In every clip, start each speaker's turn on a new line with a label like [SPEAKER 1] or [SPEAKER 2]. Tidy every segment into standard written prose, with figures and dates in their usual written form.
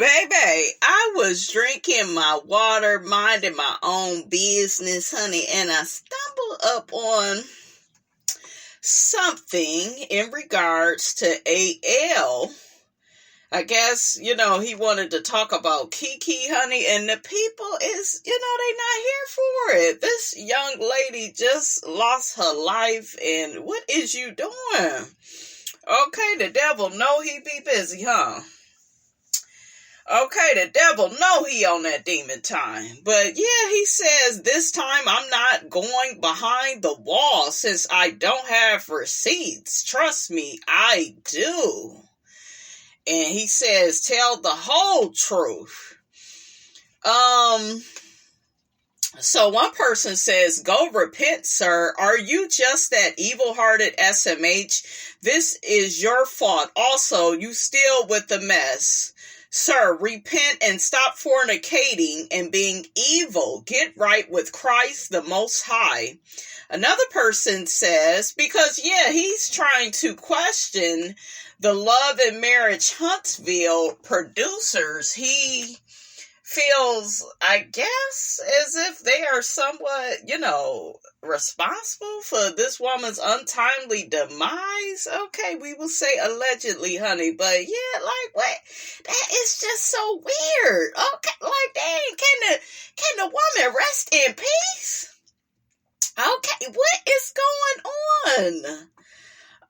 [SPEAKER 1] Baby, I was drinking my water, minding my own business, honey, and I stumbled up on something in regards to AL. I guess, he wanted to talk about Keke, honey, and the people is, they not here for it. This young lady just lost her life, and what is you doing? Okay, the devil know he be busy, huh? Okay, the devil know he on that demon time. But yeah, he says this time I'm not going behind the wall since I don't have receipts. Trust me, I do. And he says, tell the whole truth. So one person says, go repent, sir. Are you just that evil-hearted SMH? This is your fault. Also, you still with the mess. Sir, repent and stop fornicating and being evil. Get right with Christ the Most High. Another person says, because he's trying to question the Love and Marriage Huntsville producers. He feels, I guess, as if they are somewhat, responsible for this woman's untimely demise. Okay, we will say allegedly, honey, but what? That is just so weird. Okay, dang, can the woman rest in peace? Okay, what is going on?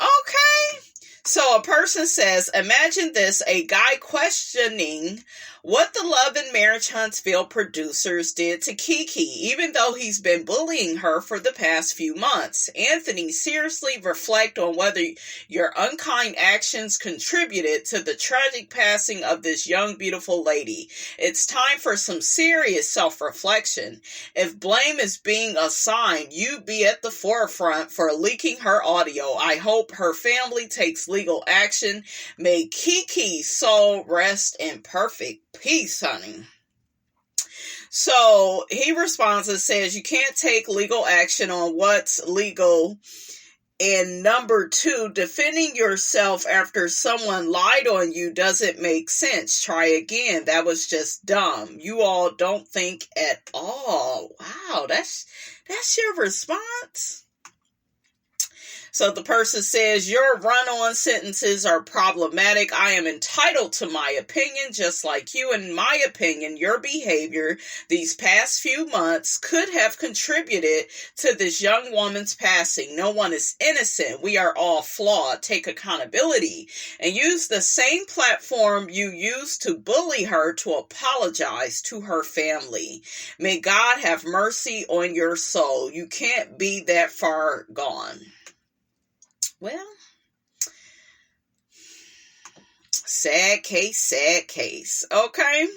[SPEAKER 1] Okay. So a person says, imagine this, a guy questioning what the Love and Marriage Huntsville producers did to Keke, even though he's been bullying her for the past few months. Anthony, seriously reflect on whether your unkind actions contributed to the tragic passing of this young, beautiful lady. It's time for some serious self-reflection. If blame is being assigned, you be at the forefront for leaking her audio. I hope her family takes legal action. May Keke's soul rest in perfect peace, honey. So he responds and says, you can't take legal action on what's legal. And number 2, defending yourself after someone lied on you doesn't make sense. Try again. That was just dumb. You all don't think at all. Wow, that's your response? So the person says, your run-on sentences are problematic. I am entitled to my opinion, just like you. In my opinion, your behavior these past few months could have contributed to this young woman's passing. No one is innocent. We are all flawed. Take accountability and use the same platform you used to bully her to apologize to her family. May God have mercy on your soul. You can't be that far gone. Well, sad case, okay?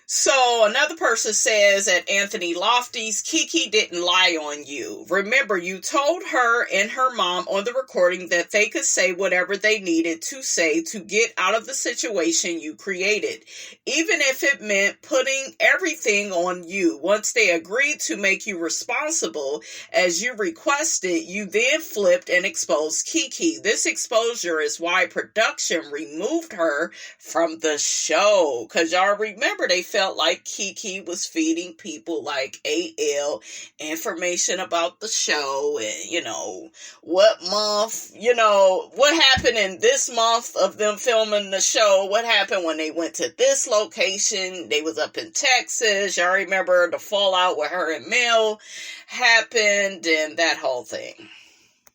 [SPEAKER 1] So another person says at Anthony Lofty's, Keke didn't lie on you. Remember, you told her and her mom on the recording that they could say whatever they needed to say to get out of the situation you created, even if it meant putting everything on you. Once they agreed to make you responsible as you requested, you then flipped and exposed Keke. This exposure is why production removed her from the show. Because y'all remember, they felt like Keke was feeding people like AL information about the show and, what month, what happened in this month of them filming the show, what happened when they went to this location, they was up in Texas, y'all remember the fallout with her and Mel happened and that whole thing.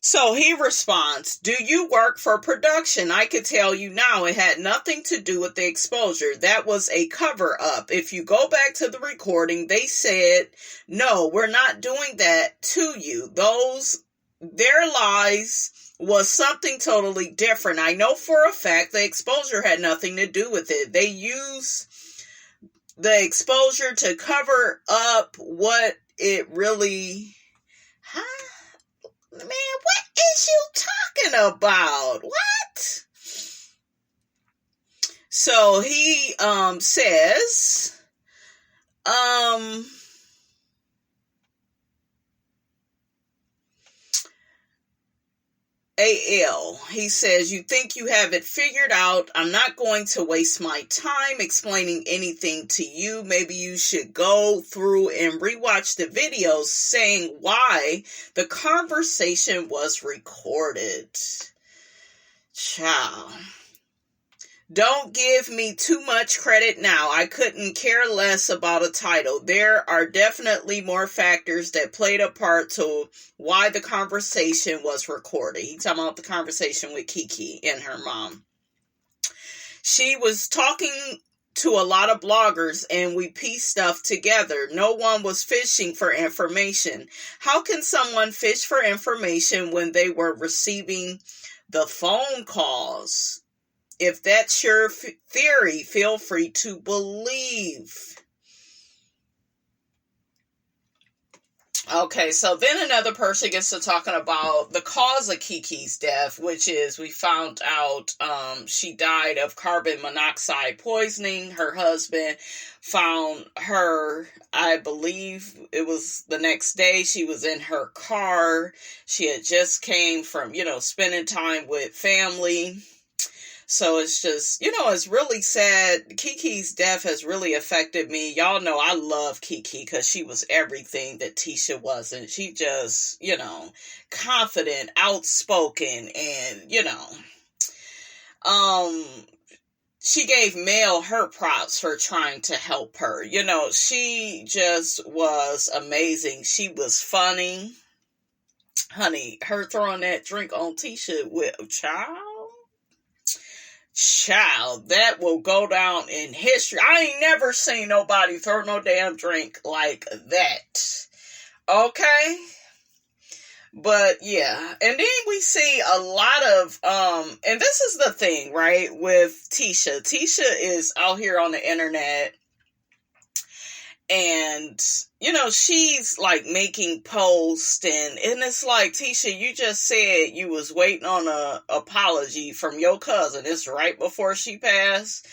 [SPEAKER 1] So he responds, do you work for production? I could tell you now it had nothing to do with the exposure. That was a cover-up. If you go back to the recording, they said, no, we're not doing that to you. Their lies was something totally different. I know for a fact the exposure had nothing to do with it. They used the exposure to cover up what it really... Huh? Man, what is you talking about? What? So he says, AL. He says, you think you have it figured out. I'm not going to waste my time explaining anything to you. Maybe you should go through and rewatch the videos saying why the conversation was recorded. Ciao. Don't give me too much credit now. I couldn't care less about a title. There are definitely more factors that played a part to why the conversation was recorded. He's talking about the conversation with Keke and her mom. She was talking to a lot of bloggers and we pieced stuff together. No one was fishing for information. How can someone fish for information when they were receiving the phone calls? If that's your theory, feel free to believe. Okay, so then another person gets to talking about the cause of Keke's death, which is we found out she died of carbon monoxide poisoning. Her husband found her, I believe it was the next day. She was in her car. She had just came from, spending time with family. So it's just, it's really sad. Keke's death has really affected me. Y'all know I love Keke because she was everything that Tisha wasn't. She just, confident, outspoken, and, she gave Mel her props for trying to help her. She just was amazing. She was funny. Honey, her throwing that drink on Tisha with a child, that will go down in history. I ain't never seen nobody throw no damn drink like that. Okay? But yeah, and then we see a lot of, and this is the thing, right, with Tisha. Tisha is out here on the internet, and, she's like making posts and it's like, Tisha, you just said you was waiting on a apology from your cousin. It's right before she passed.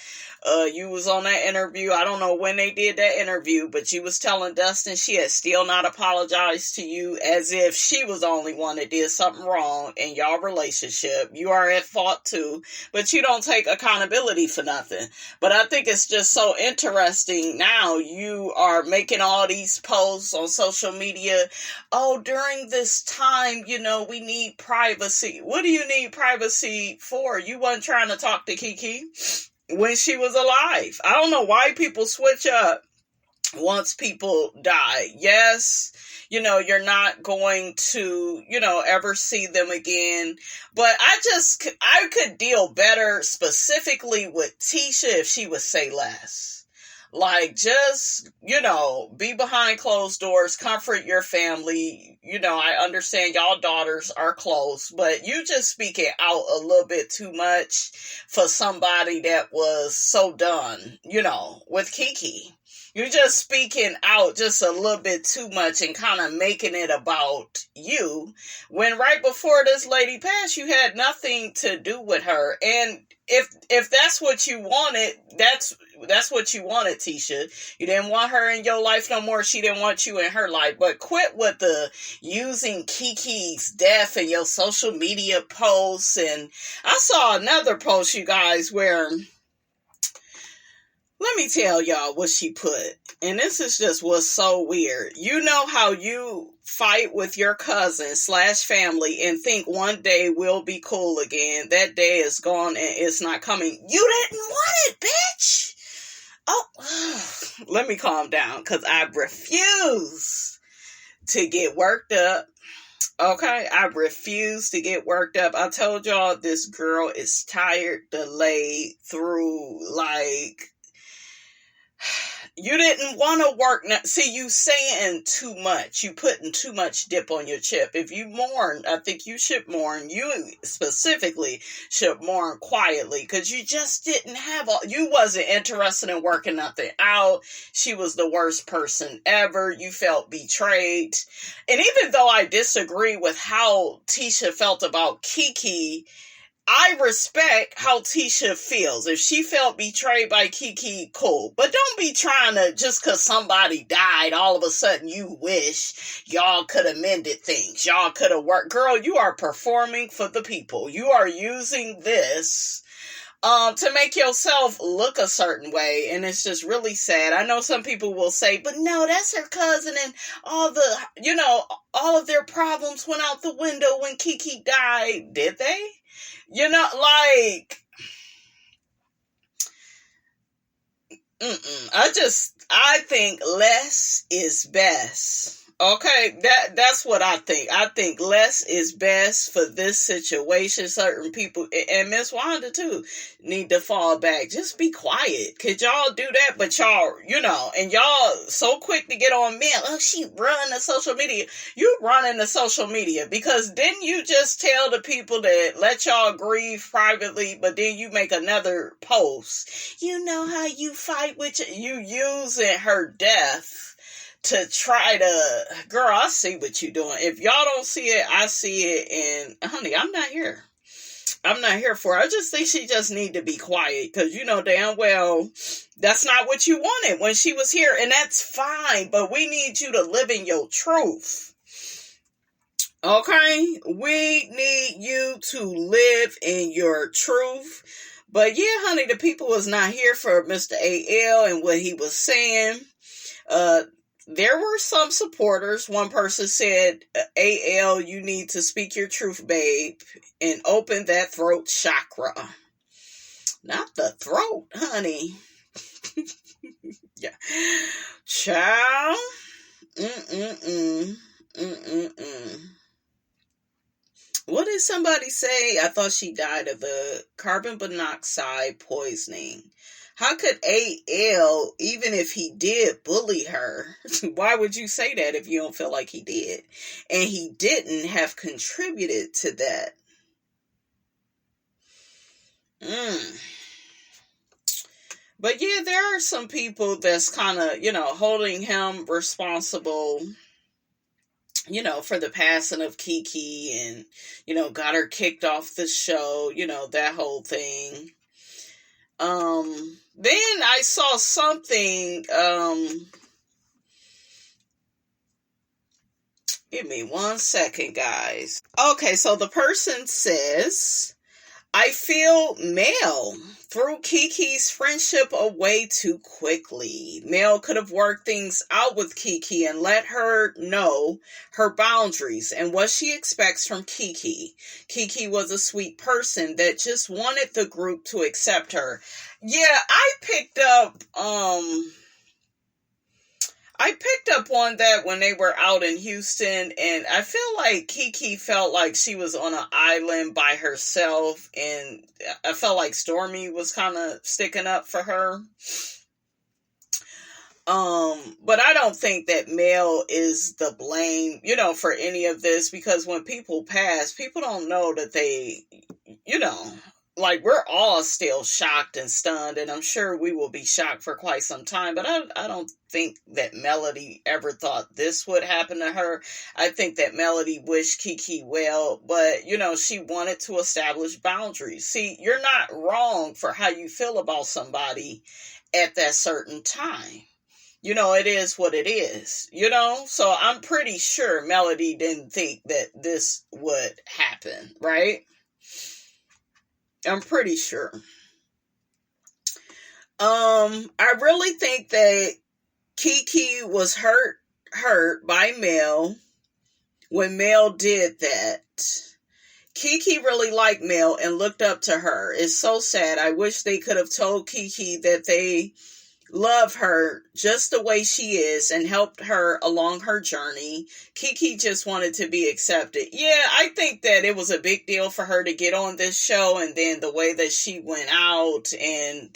[SPEAKER 1] You was on that interview. I don't know when they did that interview, but you was telling Dustin she had still not apologized to you, as if she was the only one that did something wrong in y'all relationship. You are at fault too, but you don't take accountability for nothing. But I think it's just so interesting now. You are making all these posts on social media. Oh, during this time, we need privacy. What do you need privacy for? You wasn't trying to talk to Keke when she was alive. I don't know why people switch up once people die. Yes, you're not going to, ever see them again. But I could deal better specifically with Tisha if she would say less. Like, just, be behind closed doors, comfort your family. I understand y'all daughters are close, but you just speak it out a little bit too much for somebody that was so done, with Keke. You're just speaking out just a little bit too much and kind of making it about you, when right before this lady passed, you had nothing to do with her. And if that's what you wanted, that's what you wanted, Tisha. You didn't want her in your life no more. She didn't want you in her life. But quit with the using Keke's death in your social media posts. And I saw another post, you guys, where, let me tell y'all what she put. And this is just what's so weird. You know how you fight with your cousin / family and think one day we'll be cool again. That day is gone and it's not coming. You didn't want it, bitch. Oh, let me calm down, because I refuse to get worked up. Okay, I refuse to get worked up. I told y'all this girl is tired, delayed, through, like, you didn't want to work. Now, see, you saying too much. You putting too much dip on your chip. If you mourn, I think you should mourn. You specifically should mourn quietly, because you just didn't have you wasn't interested in working nothing out. She was the worst person ever. You felt betrayed. And even though I disagree with how Tisha felt about Keke, I respect how Tisha feels. If she felt betrayed by Keke, cool. But don't be trying to, just because somebody died, all of a sudden you wish y'all could have mended things. Y'all could have worked. Girl, you are performing for the people. You are using this to make yourself look a certain way, and it's just really sad. I know some people will say, but no, that's her cousin, and all of their problems went out the window when Keke died. Did they? I think less is best. Okay, that's what I think. I think less is best for this situation. Certain people, and Miss Wanda too, need to fall back. Just be quiet. Could y'all do that? But y'all, and y'all so quick to get on men. Oh, she run the social media. You running the social media because didn't you just tell the people that let y'all grieve privately, but then you make another post? You know how you fight with you using her death to try to, girl, I see what you doing. If y'all don't see it, I see it, and honey, I'm not here. I'm not here for it. I just think she just need to be quiet, because you know damn well that's not what you wanted when she was here, and that's fine, but we need you to live in your truth. Okay? We need you to live in your truth. But yeah, honey, the people was not here for Mr. AL and what he was saying. There were some supporters. One person said, AL, you need to speak your truth, babe, and open that throat chakra. Not the throat, honey. Yeah. Child. What did somebody say? I thought she died of the carbon monoxide poisoning. How could AL, even if he did bully her, why would you say that if you don't feel like he did? And he didn't have contributed to that. But yeah, there are some people that's kind of, holding him responsible, for the passing of Keke and, got her kicked off the show, that whole thing. Then I saw something, give me 1 second, guys. Okay, so the person says, I feel Mel threw Keke's friendship away too quickly. Mel could have worked things out with Keke and let her know her boundaries and what she expects from Keke. Keke was a sweet person that just wanted the group to accept her. Yeah, I picked up on that when they were out in Houston, and I feel like Keke felt like she was on an island by herself, and I felt like Stormy was kind of sticking up for her. But I don't think that Mel is the blame, for any of this, because when people pass, people don't know that they, we're all still shocked and stunned, and I'm sure we will be shocked for quite some time, but I don't think that Melody ever thought this would happen to her. I think that Melody wished Keke well, but, she wanted to establish boundaries. See, you're not wrong for how you feel about somebody at that certain time. It is what it is, So I'm pretty sure Melody didn't think that this would happen, right? I'm pretty sure. I really think that Keke was hurt by Mel when Mel did that. Keke really liked Mel and looked up to her. It's so sad. I wish they could have told Keke that they love her just the way she is and helped her along her journey. Keke just wanted to be accepted. Yeah, I think that it was a big deal for her to get on this show, and then the way that she went out, and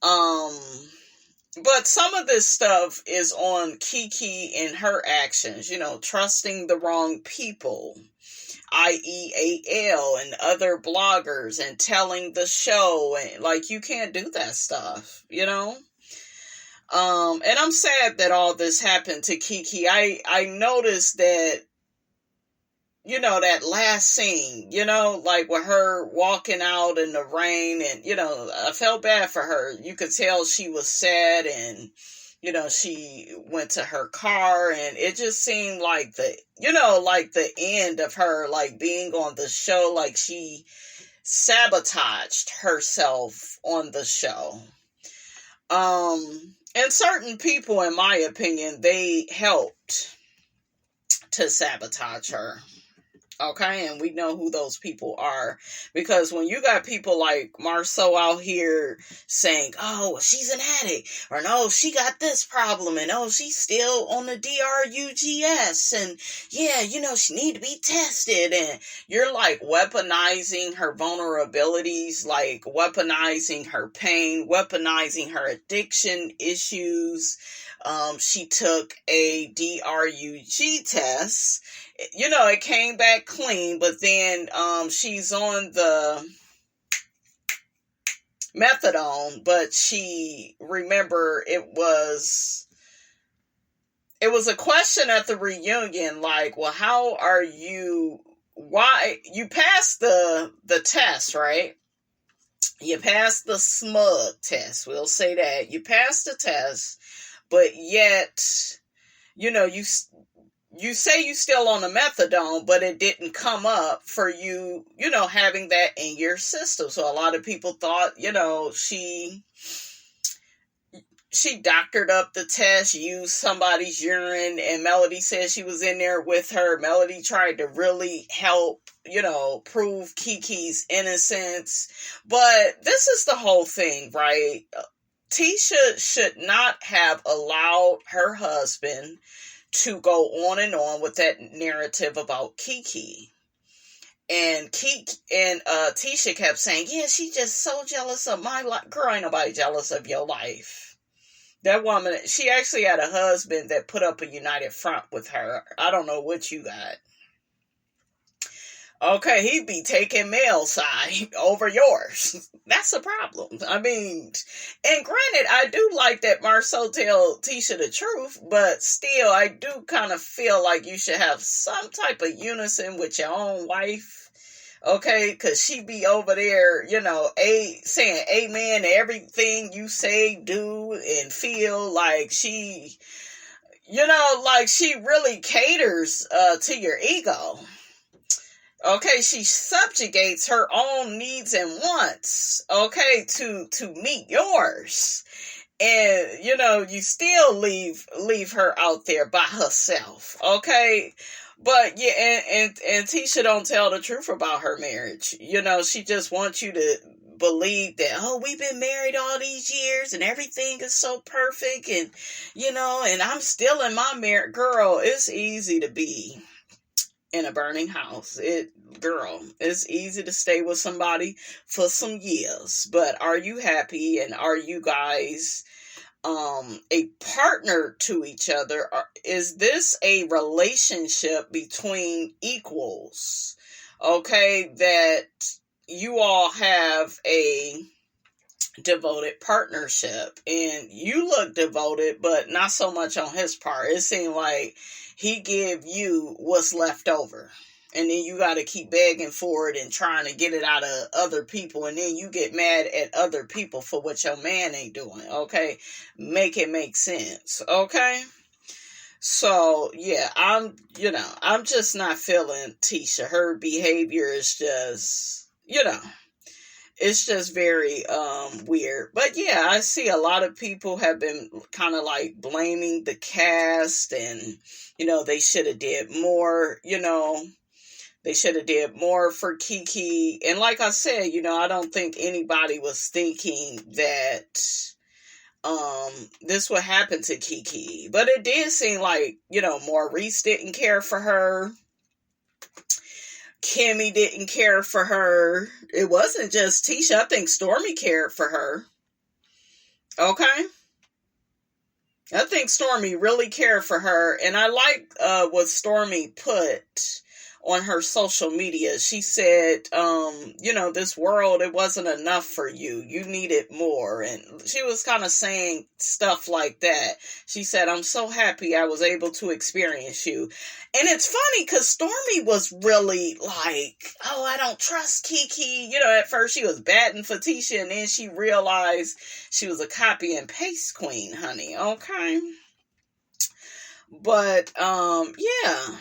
[SPEAKER 1] but some of this stuff is on Keke and her actions, trusting the wrong people, i.e. AL and other bloggers, and telling the show, and you can't do that stuff, And I'm sad that all this happened to Keke. I noticed that that last scene, like with her walking out in the rain, and, I felt bad for her. You could tell she was sad, and, she went to her car, and it just seemed like the end of her, like, being on the show, like she sabotaged herself on the show. And certain people, in my opinion, they helped to sabotage her. Okay, and we know who those people are, because when you got people like Marceau out here saying, oh, she's an addict, or no, she got this problem, and oh, she's still on the drugs, and yeah, she need to be tested, and you're like weaponizing her vulnerabilities, like weaponizing her pain, weaponizing her addiction issues. She took a DRUG test. It came back clean, but then she's on the methadone, but it was a question at the reunion, like, well, why you passed the test, right? You passed the smug test, we'll say that. You passed the test, but yet, you say you still on the methadone, but it didn't come up for you, having that in your system. So a lot of people thought, she doctored up the test, used somebody's urine, and Melody said she was in there with her. Melody tried to really help, prove Keke's innocence. But this is the whole thing, right? Tisha should not have allowed her husband to go on and on with that narrative about Keke. And Tisha kept saying, yeah, she's just so jealous of my life. Girl, ain't nobody jealous of your life. That woman, she actually had a husband that put up a united front with her. I don't know what you got. Okay, he'd be taking male side over yours. That's a problem. I mean, and granted, I do like that Marceau tell Tisha the truth, but still, I do kind of feel like you should have some type of unison with your own wife. Okay, because she be over there, saying amen to everything you say, do, and feel, like she, like she really caters to your ego. Okay, she subjugates her own needs and wants, okay, to meet yours. And, you still leave her out there by herself, okay? But, yeah, and Tisha don't tell the truth about her marriage. She just wants you to believe that, oh, we've been married all these years and everything is so perfect, and, and I'm still in my marriage. Girl, it's easy to be in a burning house. It's easy to stay with somebody for some years, but are you happy, and are you guys a partner to each other? Is this a relationship between equals? Okay, that you all have a devoted partnership, and you look devoted, but not so much on his part. It seemed like he give you what's left over, and then you got to keep begging for it and trying to get it out of other people, and then you get mad at other people for what your man ain't doing. Okay, make it make sense. Okay, so yeah, I'm just not feeling Tisha. Her behavior is just, it's just very weird. But yeah, I see a lot of people have been kind of like blaming the cast, and they should have did more. They should have did more for Keke. And like I said, I don't think anybody was thinking that this would happen to Keke. But it did seem like, Maurice didn't care for her. Kimmy didn't care for her. It wasn't just Tisha. I think Stormy cared for her. Okay? I think Stormy really cared for her. And I like what Stormy put on her social media. She said, this world, it wasn't enough for you. You needed more. And she was kind of saying stuff like that. She said, I'm so happy I was able to experience you. And it's funny because Stormy was really like, oh, I don't trust Keke. At first she was batting for Tisha, and then she realized she was a copy and paste queen, honey. Okay. But, yeah.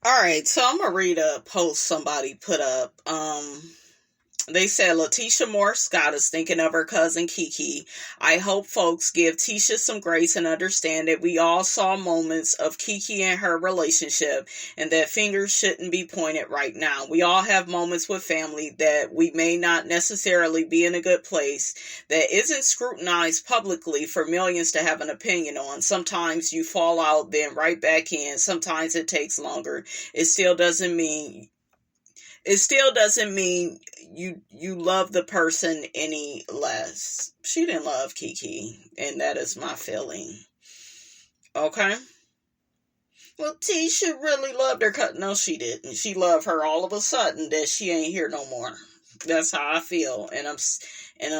[SPEAKER 1] All right, so I'm going to read a post somebody put up. They said, Letitia Moore Scott is thinking of her cousin Keke. I hope folks give Tisha some grace and understand that we all saw moments of Keke and her relationship and that fingers shouldn't be pointed right now. We all have moments with family that we may not necessarily be in a good place, that isn't scrutinized publicly for millions to have an opinion on. Sometimes you fall out, then right back in. Sometimes it takes longer. It still doesn't mean you love the person any less. She didn't love Keke, and that is my feeling. Okay? Well, Tisha really loved her. No, she didn't. She loved her all of a sudden that she ain't here no more. That's how I feel, and I'm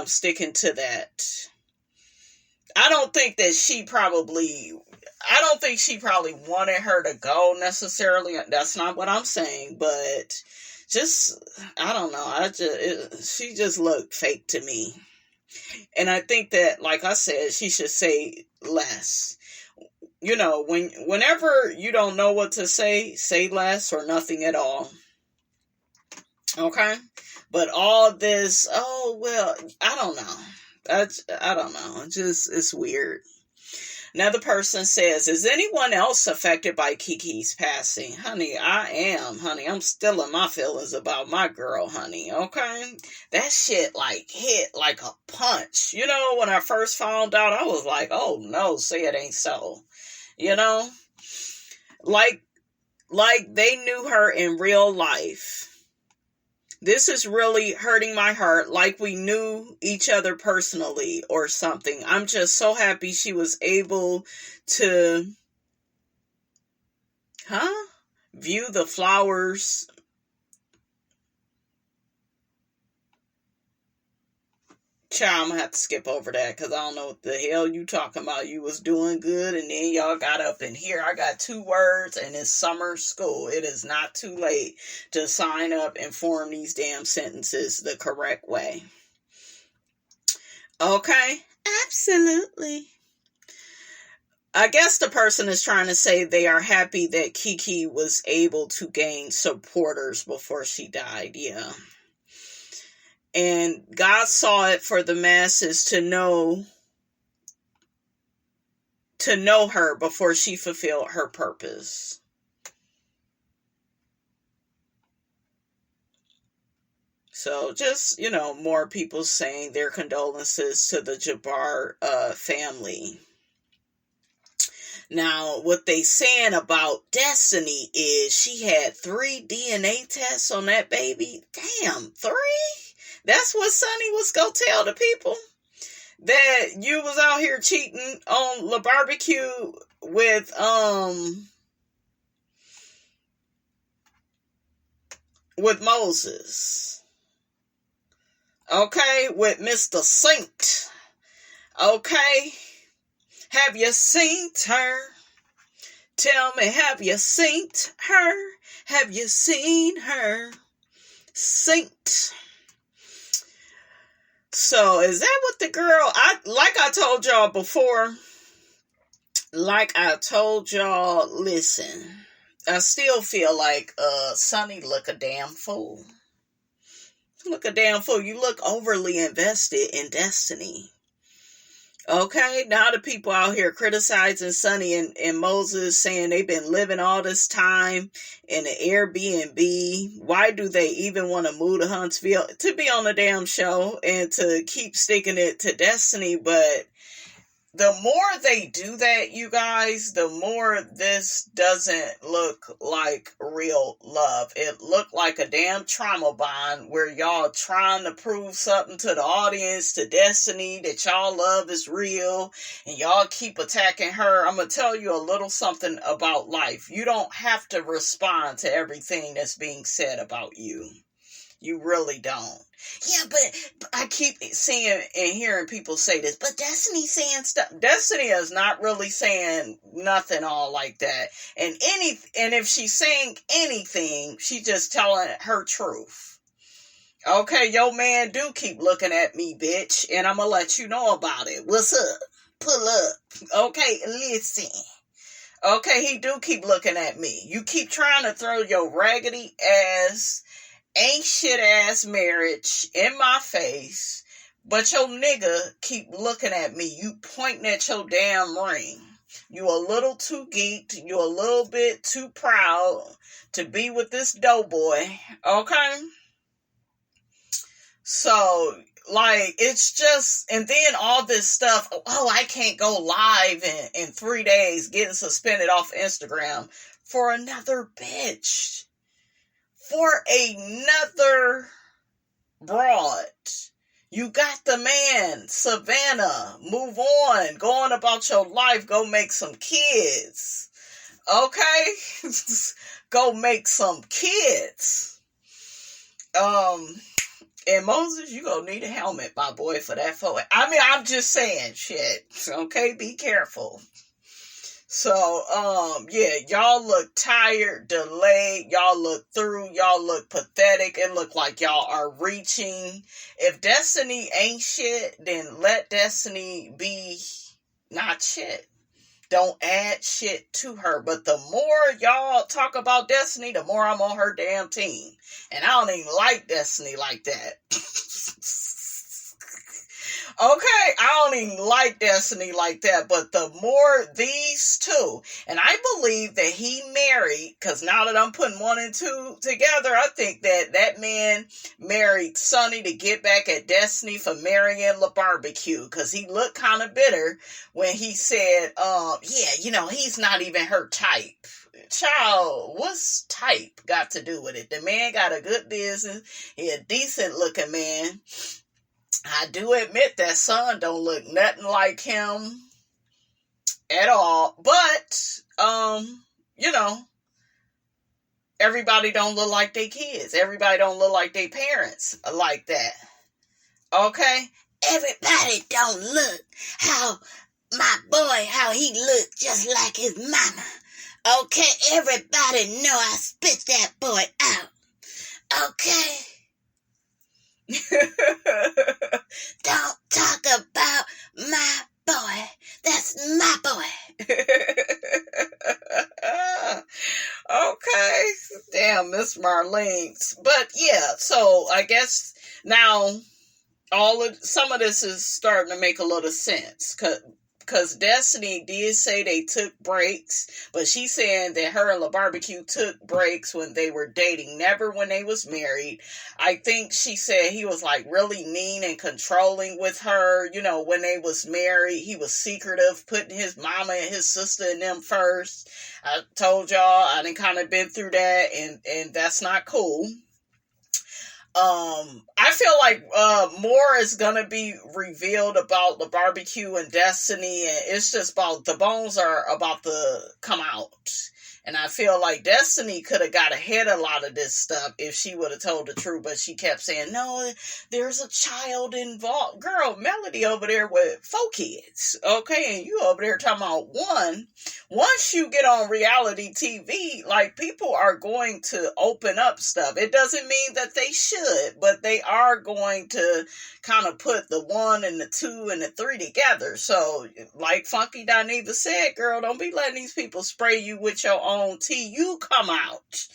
[SPEAKER 1] sticking to that. I don't think she probably wanted her to go necessarily. That's not what I'm saying, but I don't know. She just looked fake to me. And I think that, like I said, she should say less. Whenever you don't know what to say less or nothing at all. Okay? But all this, I don't know. I don't know. It's weird. Another person says, is anyone else affected by Keke's passing? Honey, I am, honey. I'm still in my feelings about my girl, honey, okay? That shit, hit like a punch. When I first found out, I was like, oh, no, say it ain't so. Like they knew her in real life. This is really hurting my heart, like we knew each other personally or something. I'm just so happy she was able to, view the flowers. Child, I'm going to have to skip over that because I don't know what the hell you talking about. You was doing good and then y'all got up in here. I got 2 words and it's summer school. It is not too late to sign up and form these damn sentences the correct way. Okay? Absolutely. I guess the person is trying to say they are happy that Keke was able to gain supporters before she died. Yeah. And God saw it for the masses to know her before she fulfilled her purpose. So just, more people saying their condolences to the Jabbar family. Now, what they saying about Destiny is she had 3 DNA tests on that baby. Damn, 3? That's what Sonny was going to tell the people? That you was out here cheating on the barbecue with Moses. Okay? With Mr. Saint. Okay? Have you seen her? Tell me, have you seen her? Have you seen her? Saint. So, is that what the girl, like I told y'all before, listen, I still feel like Sonny look a damn fool. Look a damn fool. You look overly invested in Destiny. Okay, now the people out here criticizing Sonny and Moses, saying they've been living all this time in an Airbnb. Why do they even want to move to Huntsville to be on the damn show and to keep sticking it to Destiny? But the more they do that, you guys, the more this doesn't look like real love. It looked like a damn trauma bond where y'all trying to prove something to the audience, to Destiny, that y'all love is real, and y'all keep attacking her. I'm going to tell you a little something about life. You don't have to respond to everything that's being said about you. You really don't. Yeah, but I keep seeing and hearing people say this, but Destiny saying stuff. Destiny is not really saying nothing all like that. And if she's saying anything, she's just telling her truth. Okay, yo man do keep looking at me, bitch, and I'm gonna let you know about it. What's up? Pull up. Okay, listen. Okay, he do keep looking at me. You keep trying to throw your raggedy ass, ain't shit ass marriage in my face, but your nigga keep looking at me. You pointing at your damn ring. You a little too geeked. You a little bit too proud to be with this doughboy. Okay? So, like, it's just, and then all this stuff, oh, I can't go live in 3 days, getting suspended off Instagram for another bitch. For another broad. You got the man, Savannah. Move on. Go on about your life. Go make some kids. Okay? Go make some kids. And Moses, you gonna need a helmet, my boy, for that photo. I mean, I'm just saying shit. Okay? Be careful. So, yeah, y'all look tired, delayed, y'all look through, y'all look pathetic, it look like y'all are reaching. If Destiny ain't shit, then let Destiny be not shit. Don't add shit to her. But the more y'all talk about Destiny, the more I'm on her damn team. And I don't even like Destiny like that. Okay, I don't even like Destiny like that, but the more these two, and I believe that he married, because now that I'm putting 1 and 2 together, I think that man married Sonny to get back at Destiny for marrying LaBarbecue, because he looked kind of bitter when he said, yeah, he's not even her type. Child, what's type got to do with it? The man got a good business, he a decent looking man. I do admit that son don't look nothing like him at all. But, everybody don't look like their kids. Everybody don't look like their parents like that. Okay? Everybody don't look how my boy, how he looked just like his mama. Okay? Everybody know I spit that boy out. Okay? Don't talk about my boy. That's my boy. Okay. Damn, Miss Marlene. But yeah, so I guess now some of this is starting to make a little sense. Because Destiny did say they took breaks, but she's saying that her and LaBarbecue took breaks when they were dating, never when they was married. I think she said he was like really mean and controlling with her. When they was married, he was secretive, putting his mama and his sister and them first. I told y'all I done kind of been through that, and that's not cool. I feel like more is gonna be revealed about the barbecue and Destiny, and it's just about the bones are about to come out. And I feel like Destiny could have got ahead of a lot of this stuff if she would have told the truth, but she kept saying, no, there's a child involved. Girl, Melody over there with 4 kids, okay? And you over there talking about 1. Once you get on reality TV, like, people are going to open up stuff. It doesn't mean that they should, but they are going to kind of put the 1 and the 2 and the 3 together. So, like Funky Dineva said, girl, don't be letting these people spray you with your own tea. You come out,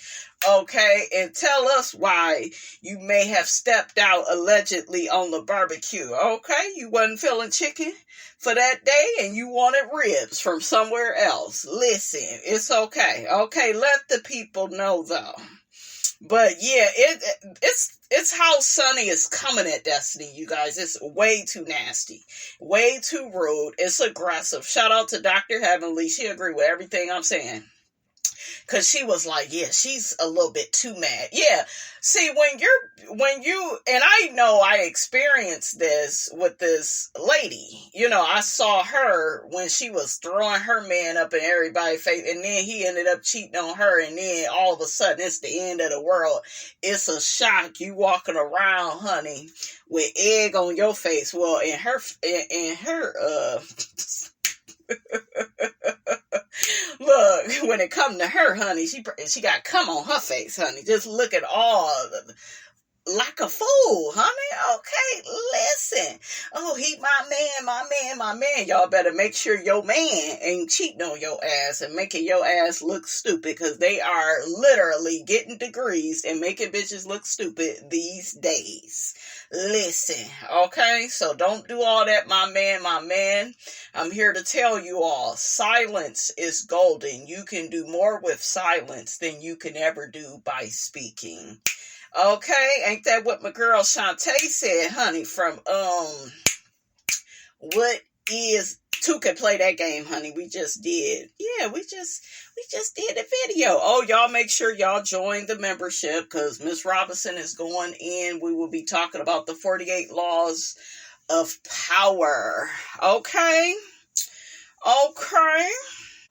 [SPEAKER 1] okay, and tell us why you may have stepped out allegedly on the barbecue. Okay, you wasn't feeling chicken for that day and you wanted ribs from somewhere else. Listen, it's okay. Okay, let the people know though. But yeah, it's it's how Sonny is coming at Destiny, you guys. It's way too nasty. Way too rude. It's aggressive. Shout out to Dr. Heavenly. She agreed with everything I'm saying. Cause she was like, yeah, she's a little bit too mad. Yeah. See, and I know I experienced this with this lady. You know, I saw her when she was throwing her man up in everybody's face, and then he ended up cheating on her, and then all of a sudden it's the end of the world. It's a shock. You walking around, honey, with egg on your face. Well, in her look, when it come to her, honey, she got cum on her face, honey. Just look at all like a fool, honey. Okay, listen. Oh, he my man. Y'all better make sure your man ain't cheating on your ass and making your ass look stupid, because they are literally getting degrees and making bitches look stupid these days. Listen, okay? So don't do all that, my man. I'm here to tell you all, silence is golden. You can do more with silence than you can ever do by speaking. Okay, ain't that what my girl Shantae said, honey, from, what is, two can play that game, honey. We just did. Yeah, we just did a video. Oh, y'all make sure y'all join the membership, because Miss Robinson is going in. We will be talking about the 48 laws of power. Okay.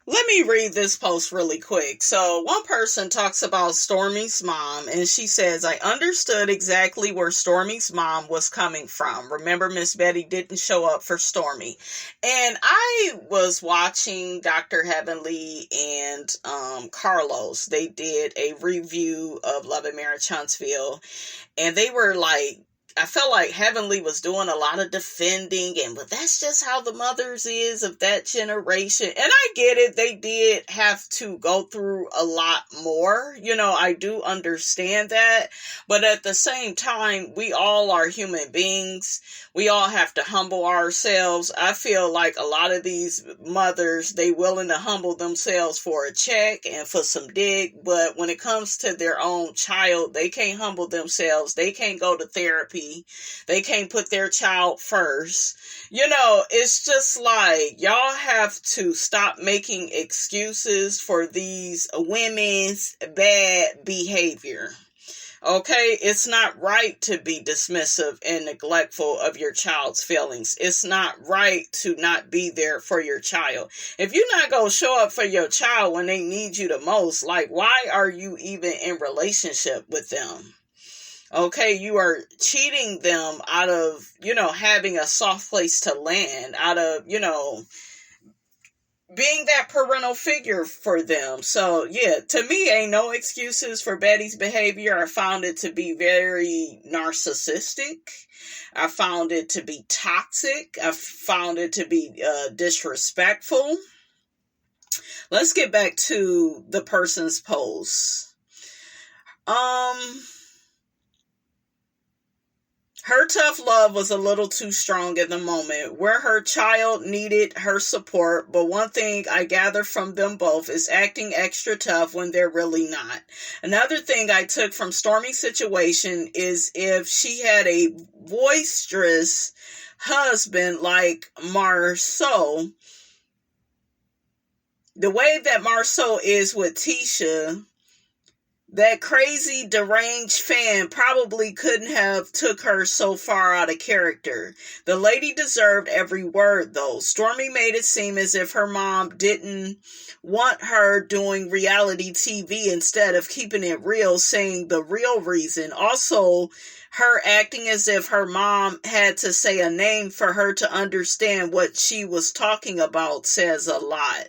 [SPEAKER 1] Let me read this post really quick. So one person talks about Stormy's mom, and she says, I understood exactly where Stormy's mom was coming from. Remember, Miss Betty didn't show up for Stormy. And I was watching Dr. Heavenly and Carlos. They did a review of Love and Marriage Huntsville, and they were like, I felt like Heavenly was doing a lot of defending, but that's just how the mothers is of that generation. And I get it. They did have to go through a lot more. You know, I do understand that. But at the same time, we all are human beings. We all have to humble ourselves. I feel like a lot of these mothers, they willing to humble themselves for a check and for some dick. But when it comes to their own child, they can't humble themselves. They can't go to therapy. They can't put their child first. You know, it's just like, y'all have to stop making excuses for these women's bad behavior. Okay, it's not right to be dismissive and neglectful of your child's feelings. It's not right to not be there for your child. If you're not going to show up for your child when they need you the most, like, why are you even in relationship with them? Okay, you are cheating them out of, having a soft place to land, out of, being that parental figure for them. So, yeah, to me, ain't no excuses for Betty's behavior. I found it to be very narcissistic. I found it to be toxic. I found it to be disrespectful. Let's get back to the person's post. Her tough love was a little too strong in the moment, where her child needed her support, but one thing I gather from them both is acting extra tough when they're really not. Another thing I took from Stormy's situation is if she had a boisterous husband like Marceau, the way that Marceau is with Tisha, that crazy deranged fan probably couldn't have took her so far out of character. The lady deserved every word, though. Stormy made it seem as if her mom didn't want her doing reality TV instead of keeping it real, saying the real reason. Also, her acting as if her mom had to say a name for her to understand what she was talking about says a lot.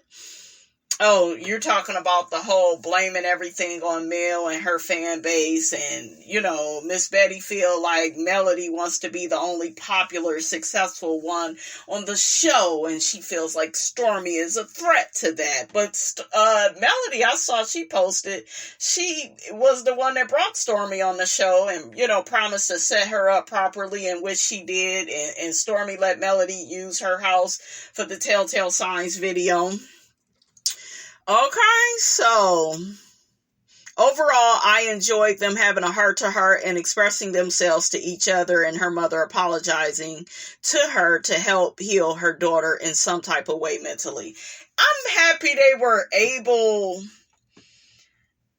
[SPEAKER 1] Oh, you're talking about the whole blaming everything on Mel and her fan base, and, Miss Betty feel like Melody wants to be the only popular, successful one on the show, and she feels like Stormy is a threat to that. But Melody, I saw she posted, she was the one that brought Stormy on the show and, promised to set her up properly, in which she did, and Stormy let Melody use her house for the Telltale Signs video. Okay, so, Overall, I enjoyed them having a heart-to-heart and expressing themselves to each other, and her mother apologizing to her to help heal her daughter in some type of way mentally. I'm happy they were able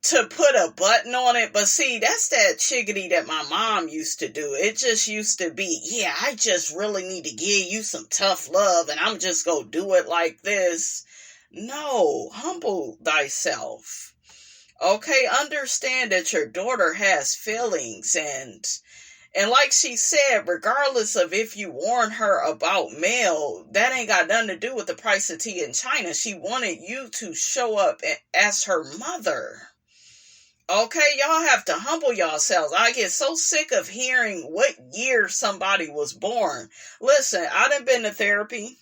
[SPEAKER 1] to put a button on it, but see, that's that chickadee that my mom used to do. It just used to be, yeah, I just really need to give you some tough love, and I'm just gonna do it like this. No, humble thyself. Okay, understand that your daughter has feelings, and like she said, regardless of if you warn her about mail, that ain't got nothing to do with the price of tea in China. She wanted you to show up as her mother. Okay, y'all have to humble yourselves. I get so sick of hearing what year somebody was born. Listen, I done been to therapy.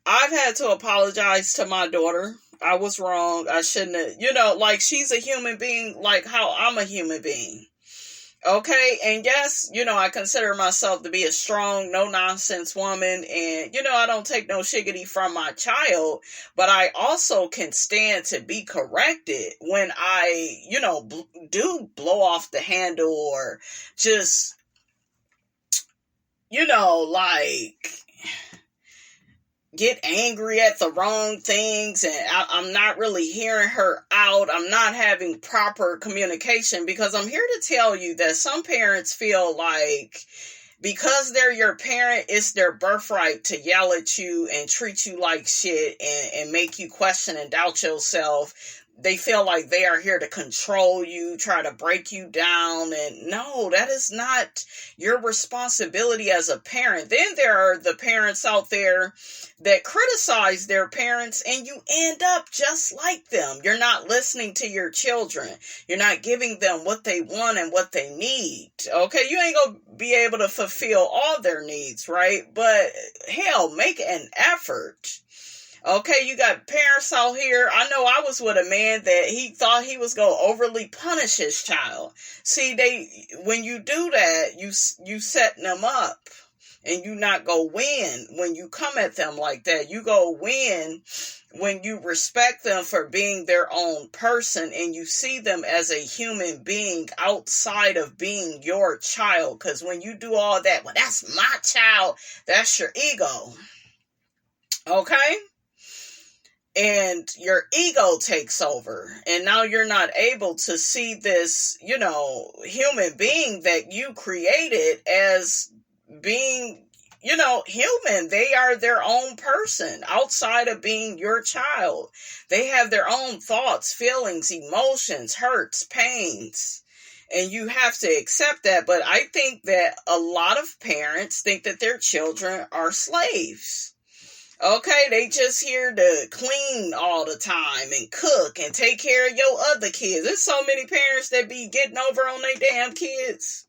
[SPEAKER 1] I've had to apologize to my daughter. I was wrong. I shouldn't have, like she's a human being like how I'm a human being. Okay, and yes, I consider myself to be a strong, no-nonsense woman, and, I don't take no shiggity from my child, but I also can stand to be corrected when I, do blow off the handle or just, get angry at the wrong things, and I'm not really hearing her out. I'm not having proper communication, because I'm here to tell you that some parents feel like because they're your parent, it's their birthright to yell at you and treat you like shit and make you question and doubt yourself. They feel like they are here to control you, try to break you down. And no, that is not your responsibility as a parent. Then there are the parents out there that criticize their parents, and you end up just like them. You're not listening to your children. You're not giving them what they want and what they need. Okay, you ain't gonna be able to fulfill all their needs, right? But hell, make an effort. Okay, you got parents out here. I know I was with a man that he thought he was going to overly punish his child. See, when you do that, you setting them up, and you not go win when you come at them like that. You go win when you respect them for being their own person, and you see them as a human being outside of being your child. Because when you do all that, well, that's my child, that's your ego. Okay? And your ego takes over, and now you're not able to see this, human being that you created as being, human. They are their own person outside of being your child. They have their own thoughts, feelings, emotions, hurts, pains, and you have to accept that. But I think that a lot of parents think that their children are slaves. Okay, they just here to clean all the time and cook and take care of your other kids. There's so many parents that be getting over on their damn kids.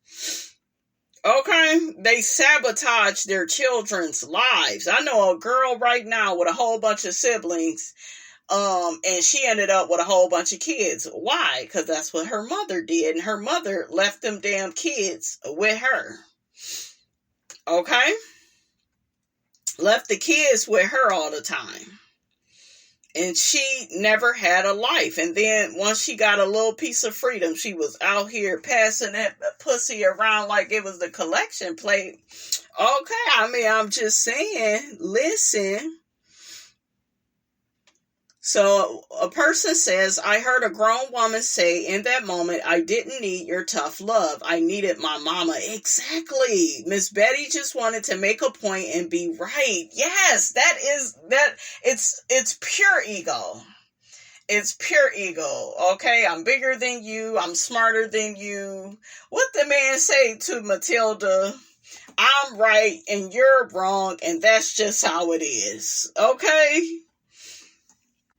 [SPEAKER 1] Okay, they sabotage their children's lives. I know a girl right now with a whole bunch of siblings, and she ended up with a whole bunch of kids. Why? Because that's what her mother did, and her mother left them damn kids with her. Okay? Left the kids with her all the time. And she never had a life. And then once she got a little piece of freedom, she was out here passing that pussy around like it was the collection plate. Okay, I'm just saying, listen. So a person says, I heard a grown woman say in that moment, I didn't need your tough love. I needed my mama. Exactly. Miss Betty just wanted to make a point and be right. Yes, it's pure ego. It's pure ego. Okay, I'm bigger than you. I'm smarter than you. What the man say to Matilda? I'm right and you're wrong, and that's just how it is. Okay?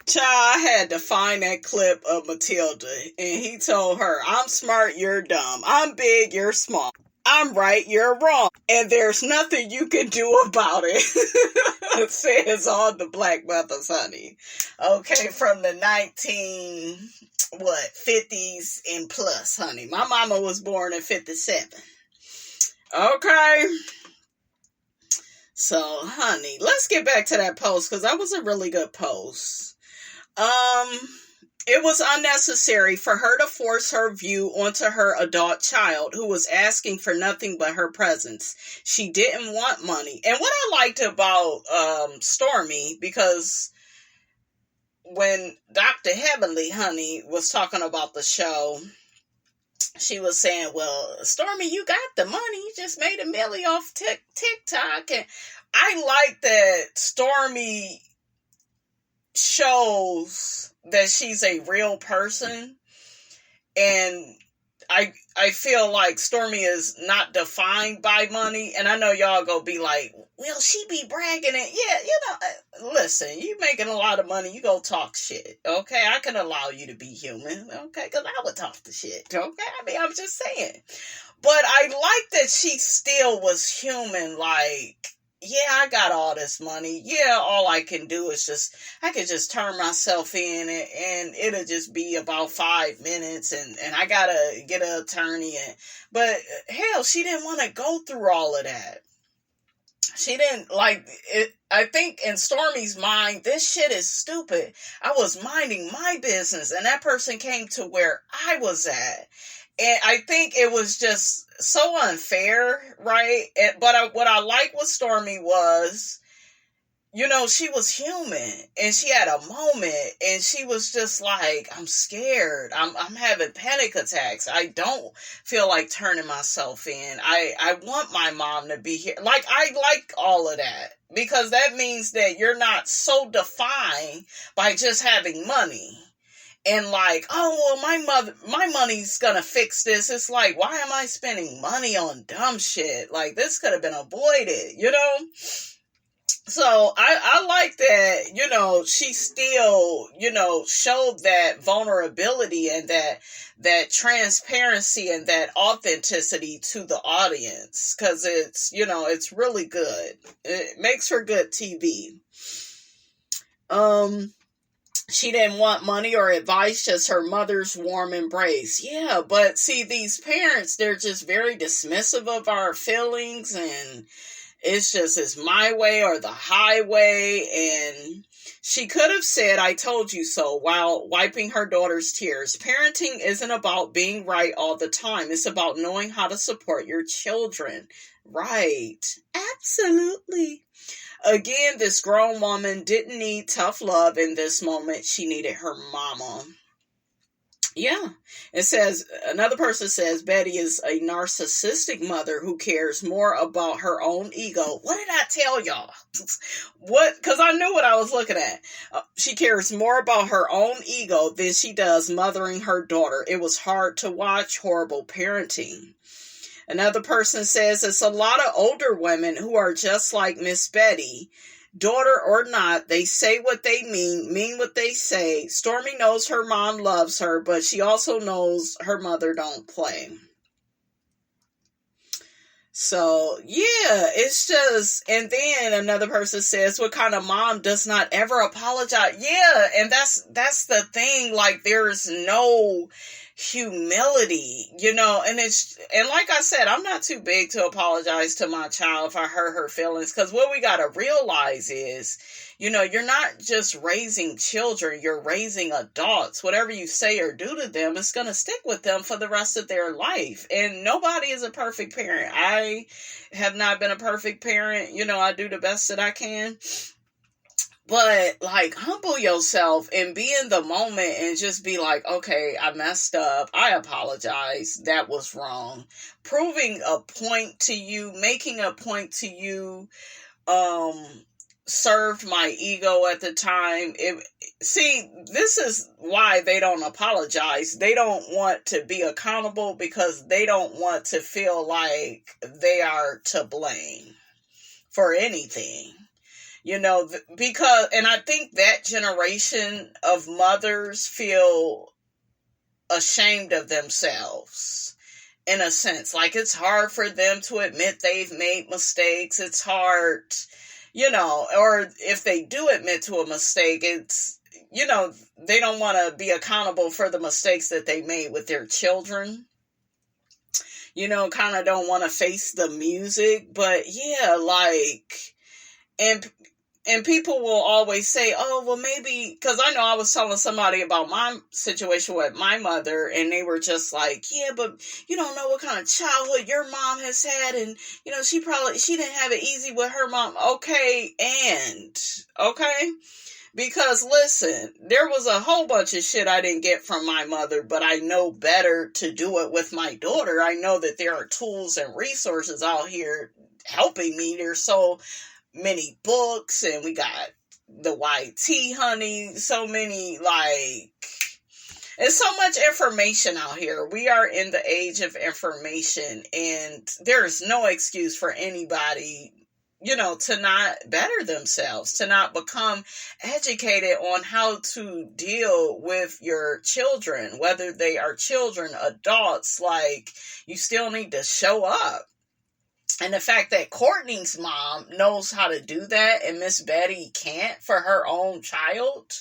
[SPEAKER 1] Child, I had to find that clip of Matilda, and he told her, I'm smart, you're dumb. I'm big, you're small. I'm right, you're wrong. And there's nothing you can do about it. Says all the black mothers, honey. Okay, from the 50s and plus, honey. My mama was born in 57. Okay. So, honey, let's get back to that post, because that was a really good post. It was unnecessary for her to force her view onto her adult child who was asking for nothing but her presence. She didn't want money. And what I liked about Stormy, because when Dr. Heavenly Honey was talking about the show, she was saying, well, Stormy, you got the money. You just made $1 million off TikTok. And I like that Stormy shows that she's a real person. And I feel like Stormy is not defined by money. And I know y'all gonna be like, well, she be bragging it. Yeah, listen, you making a lot of money, you go talk shit. Okay, I can allow you to be human. Okay, because I would talk the shit. Okay, I mean, I'm just saying. But I like that she still was human. Like, yeah, I got all this money. Yeah, all I can do is I could just turn myself in and it'll just be about 5 minutes and I gotta get an attorney. But hell, she didn't want to go through all of that. She didn't like it. I think in Stormy's mind, this shit is stupid. I was minding my business and that person came to where I was at. And I think it was just so unfair, right? But what I like with Stormy was, she was human and she had a moment and she was just like, I'm scared. I'm having panic attacks. I don't feel like turning myself in. I want my mom to be here. Like, I like all of that because that means that you're not so defined by just having money. And like, oh, well, my money's gonna fix this. It's like, why am I spending money on dumb shit? Like, this could have been avoided, So I like that, she still, showed that vulnerability and that transparency and that authenticity to the audience. Cause it's really good. It makes for good TV. She didn't want money or advice, just her mother's warm embrace. Yeah, but see, these parents, they're just very dismissive of our feelings, and it's my way or the highway. And she could have said, I told you so, while wiping her daughter's tears. Parenting isn't about being right all the time. It's about knowing how to support your children. Right. Absolutely. Again, this grown woman didn't need tough love in this moment. She needed her mama. Yeah. It says, another person says, Betty is a narcissistic mother who cares more about her own ego. What did I tell y'all? Because I knew what I was looking at. She cares more about her own ego than she does mothering her daughter. It was hard to watch. Horrible parenting. Another person says it's a lot of older women who are just like Miss Betty. Daughter or not, they say what they mean what they say. Stormy knows her mom loves her, but she also knows her mother don't play. So, yeah, it's just, and then another person says, what kind of mom does not ever apologize? Yeah, and that's the thing, like, there's no humility, and like I said, I'm not too big to apologize to my child if I hurt her feelings, because what we gotta realize is, you're not just raising children, you're raising adults. Whatever you say or do to them, it's gonna stick with them for the rest of their life, and nobody is a perfect parent. I have not been a perfect parent, I do the best that I can. But, like, humble yourself and be in the moment and just be like, okay, I messed up. I apologize. That was wrong. Proving a point to you, making a point to you, served my ego at the time. This is why they don't apologize. They don't want to be accountable because they don't want to feel like they are to blame for anything. Because, and I think that generation of mothers feel ashamed of themselves in a sense. Like, it's hard for them to admit they've made mistakes. It's hard, or if they do admit to a mistake, it's, they don't want to be accountable for the mistakes that they made with their children. Kind of don't want to face the music. But yeah, like, and And people will always say, oh, well, maybe, because I know I was telling somebody about my situation with my mother, and they were just like, yeah, but you don't know what kind of childhood your mom has had, and, you know, she didn't have it easy with her mom. Okay, because listen, there was a whole bunch of shit I didn't get from my mother, but I know better to do it with my daughter. I know that there are tools and resources out here helping me. There's so many books, and we got the YT, honey, so many, like, there's so much information out here. We are in the age of information, and there's no excuse for anybody, you know, to not better themselves, to not become educated on how to deal with your children, whether they are children, adults. Like, you still need to show up. And the fact that Courtney's mom knows how to do that and Miss Betty can't for her own child,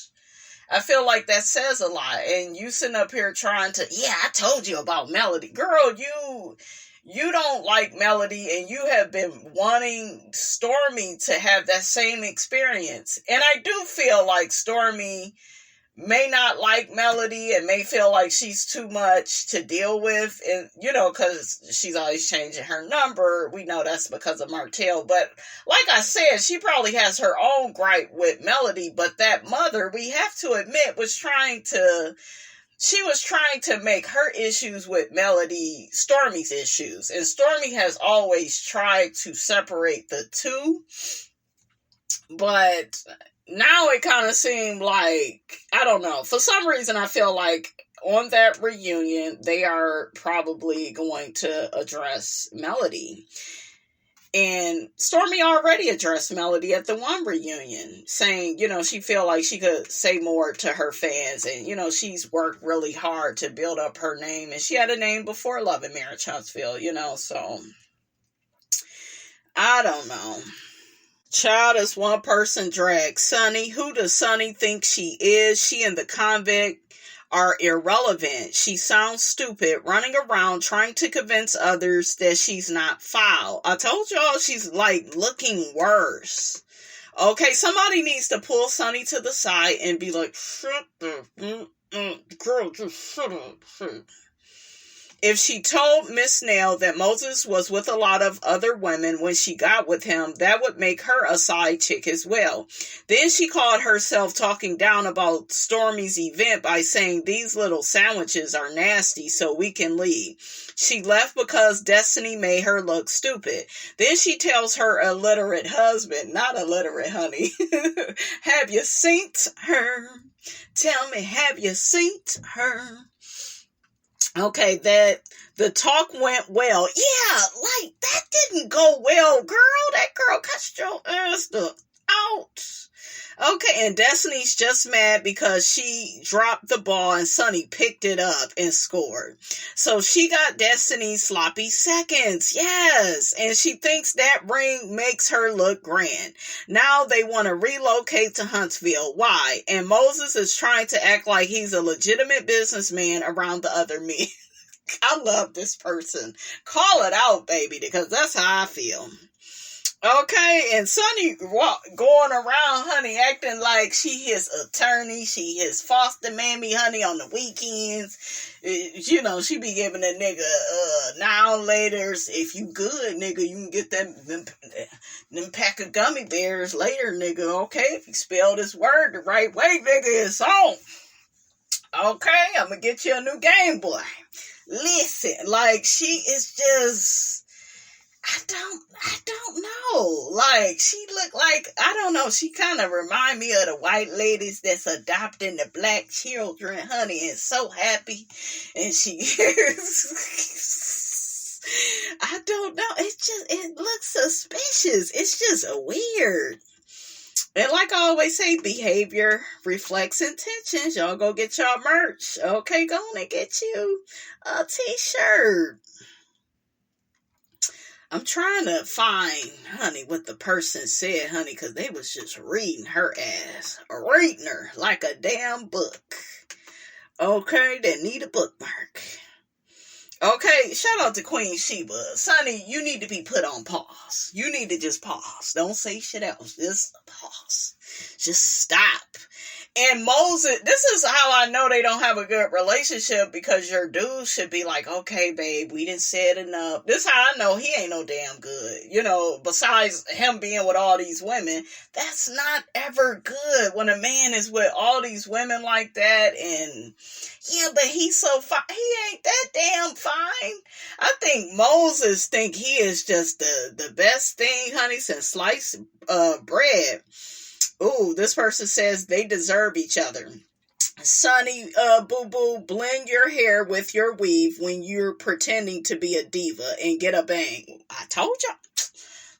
[SPEAKER 1] I feel like that says a lot. And you sitting up here trying to, yeah, I told you about Melody. Girl, you don't like Melody, and you have been wanting Stormy to have that same experience. And I do feel like Stormy may not like Melody and may feel like she's too much to deal with, and you know, because she's always changing her number. We know that's because of Martell, but like I said, she probably has her own gripe with Melody. But that mother, we have to admit, was trying to make her issues with Melody Stormy's issues, and Stormy has always tried to separate the two. But now it kind of seemed like, I don't know, for some reason I feel like on that reunion, they are probably going to address Melody. And Stormy already addressed Melody at the one reunion, saying, you know, she feel like she could say more to her fans. And, you know, she's worked really hard to build up her name. And she had a name before Love and Marriage Huntsville, you know, so I don't know. Child, is one person drag. Sonny, who does Sonny think she is? She and the convict are irrelevant. She sounds stupid, running around trying to convince others that she's not foul. I told y'all she's like looking worse. Okay, somebody needs to pull Sonny to the side and be like, shut the girl, just shut up. If she told Miss Nail that Moses was with a lot of other women when she got with him, that would make her a side chick as well. Then she called herself talking down about Stormy's event by saying these little sandwiches are nasty, so we can leave. She left because Destiny made her look stupid. Then she tells her illiterate husband, not illiterate, honey, have you seen her? Tell me, have you seen her? Okay, that the talk went well. Yeah, like that didn't go well, girl. That girl cut your ass out. Okay, and Destiny's just mad because she dropped the ball and Sonny picked it up and scored. So she got Destiny's sloppy seconds. Yes, and she thinks that ring makes her look grand. Now they want to relocate to Huntsville. Why? And Moses is trying to act like he's a legitimate businessman around the other men. I love this person. Call it out, baby, because that's how I feel. Okay, and Sonny going around, honey, acting like she his attorney, she his foster mammy, honey, on the weekends. You know, she be giving a nigga now laters. If you good, nigga, you can get them pack of gummy bears later, nigga. Okay, if you spell this word the right way, nigga, it's on. Okay, I'm gonna get you a new Game Boy. Listen, like, she is just, I don't know. Like, she look like, I don't know, she kind of remind me of the white ladies that's adopting the black children, honey, and so happy. And she is, I don't know, it looks suspicious. It's just weird. And like I always say, behavior reflects intentions. Y'all go get y'all merch. Okay, go on and get you a t-shirt. I'm trying to find, honey, what the person said, honey, because they was just reading her ass. Reading her like a damn book. Okay, they need a bookmark. Okay, shout out to Queen Sheba. Sonny, you need to be put on pause. You need to just pause. Don't say shit else. Just pause. Just stop. And Moses, this is how I know they don't have a good relationship, because your dude should be like, okay, babe, we didn't say it enough. This is how I know he ain't no damn good. You know, besides him being with all these women, that's not ever good when a man is with all these women like that. And yeah, but he's so fine. He ain't that damn fine. I think Moses think he is just the best thing, honey, since sliced bread. Ooh, this person says they deserve each other. Sonny, boo-boo, blend your hair with your weave when you're pretending to be a diva and get a bang. I told y'all.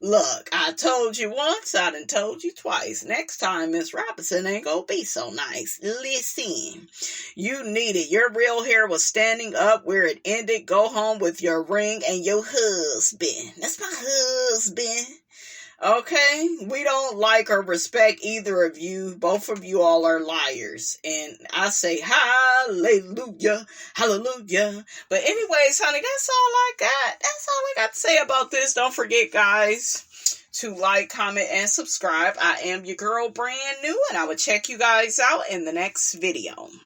[SPEAKER 1] Look, I told you once, I done told you twice. Next time, Miss Robinson ain't gonna be so nice. Listen, you need it. Your real hair was standing up where it ended. Go home with your ring and your husband. That's my husband. Okay, we don't like or respect either of you. Both of you all are liars. And I say hallelujah, hallelujah. But anyways, honey, that's all I got. That's all I got to say about this. Don't forget, guys, to like, comment, and subscribe. I am your girl, brand new, and I will check you guys out in the next video.